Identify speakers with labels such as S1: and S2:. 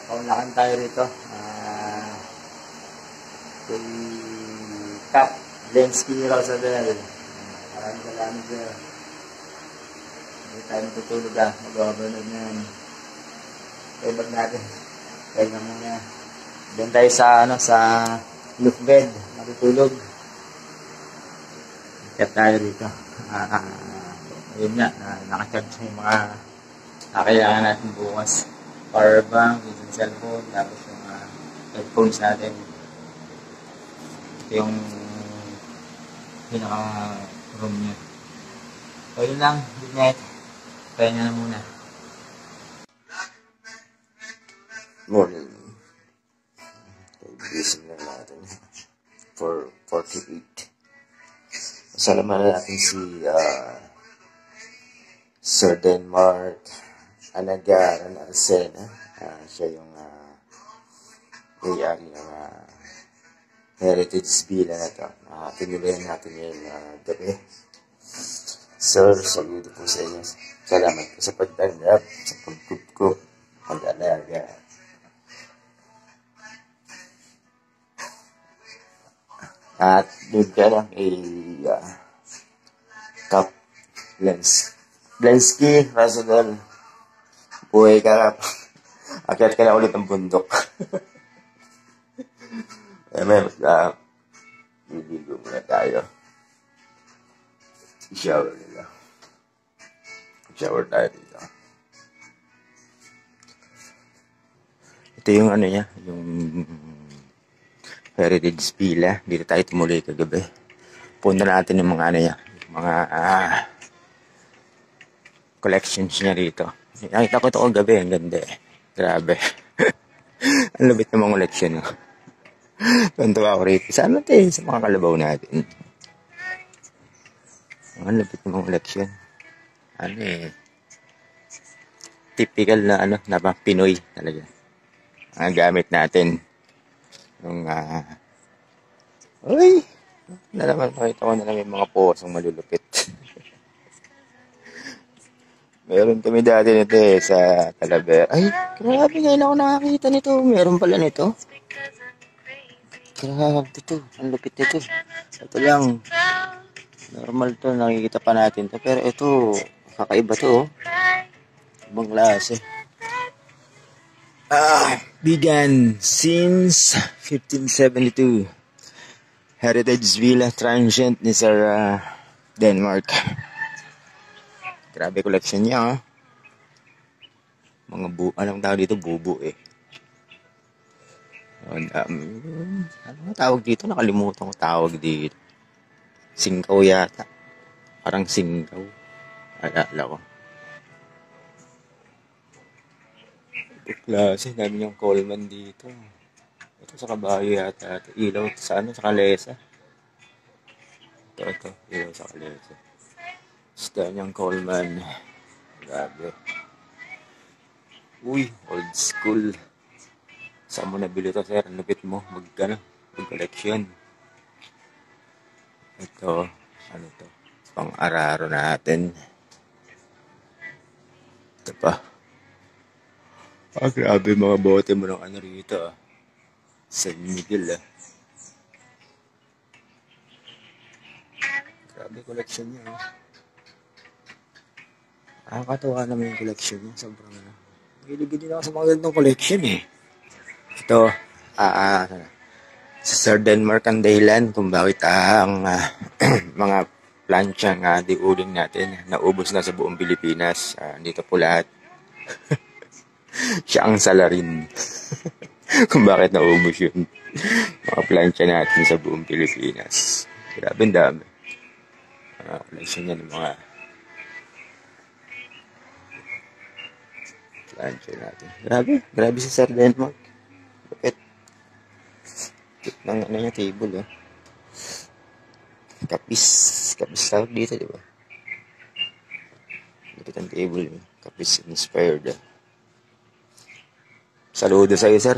S1: Kaunlakan tayo rito. Kay Cap Lenski Rosadel. Maraming salamat sir. Hindi tayo natutulog mag-overload na yan. Favorite natin. Kaya nga muna. Doon tayo sa look bed. Matutulog. Kaya tayo rito. Ayun nga, nakacharge yung mga kailangan natin bukas. Power bank, yung cellphone, tapos yung headphones natin. Ito yung pinaka-room niya. So yun lang, good night. Kaya nga na muna.
S2: Morning. Gising na natin. 4:48. Salamat natin si Sir Denmark Anagaran Alcena. Siya yung may-ari ng Heritage Villa na ito. Tinuloyan natin yung gabi. Sir, saludo po sa inyo. Salamat po sa pagtanggap, sa pagkup pag-alaga. At doon ka lang Cap Lenski Rosadel. Buhay ka lang. Akyat ka na ulit ng bundok. Liligo muna tayo. I-shower nila. I-shower tayo dito. Ito yung niya, yung Heritage Villa. Dito tayo tumuloy kagabi. Punta natin yung mga niya, mga collections niya rito. Nakita ko ito kagabi, ang ganda eh. Grabe. Ang lubit ng mga collection. Tuntua ako rito. Sana sa mga kalabaw natin. Ang lubit ng mga collection. Typical na na Pinoy talaga. Ang gamit natin. Yung uy! Nakita ko na lang yung mga posong malulupit. Meron kami dati nito sa Talavera. Ay, grabe, ngayon ako nakakita nito. Meron pala nito. Grabe ito. Ang lupit nito. Ito lang. Normal to. Nakikita pa natin to. Pero ito, kakaiba to. Ibang klase. Began since 1572. Heritage Villa Transient ni Sir Denmark. Grabe collection niya. Mga anong tawag dito? Bubo eh. Ano tawag dito? Nakalimutan ko tawag dito. Singkaw yata. Parang singkaw. Alala ko. Ito klase. Dami niyang Coleman dito. Ito sa Kabayo yata. Ito ilaw sa sa Kalesa. Ito. Ilaw sa Kalesa. Gusto niyang Coleman. Grabe. Uy, old school. Saan mo nabili ito, sir? Lupit mo. Mag-collection. Ito. Ano to? Pang-araro natin. Ito pa. Grabe mga bote mo ng rito. San Miguel Grabe collection niya. Nakakatawa naman yung collection niya. Sobrang Hilig din ako sa mga ganitong collection eh. Ito, sa Sir Denmark ang dahilan kung bakit ang mga plancha nga diuling natin naubos na sa buong Pilipinas. Dito po lahat. Siya ang salarin. Kung bakit naubos yun. Mga plancha natin sa buong Pilipinas. Grabe ang dami. Collection niya ng mga plancha natin. Grabe si Sir Denmark. Lupit. Lupit ng niya, table Kapis tawag dito, di ba? Lupit ang table Kapis inspired Saludo sa'yo, sir.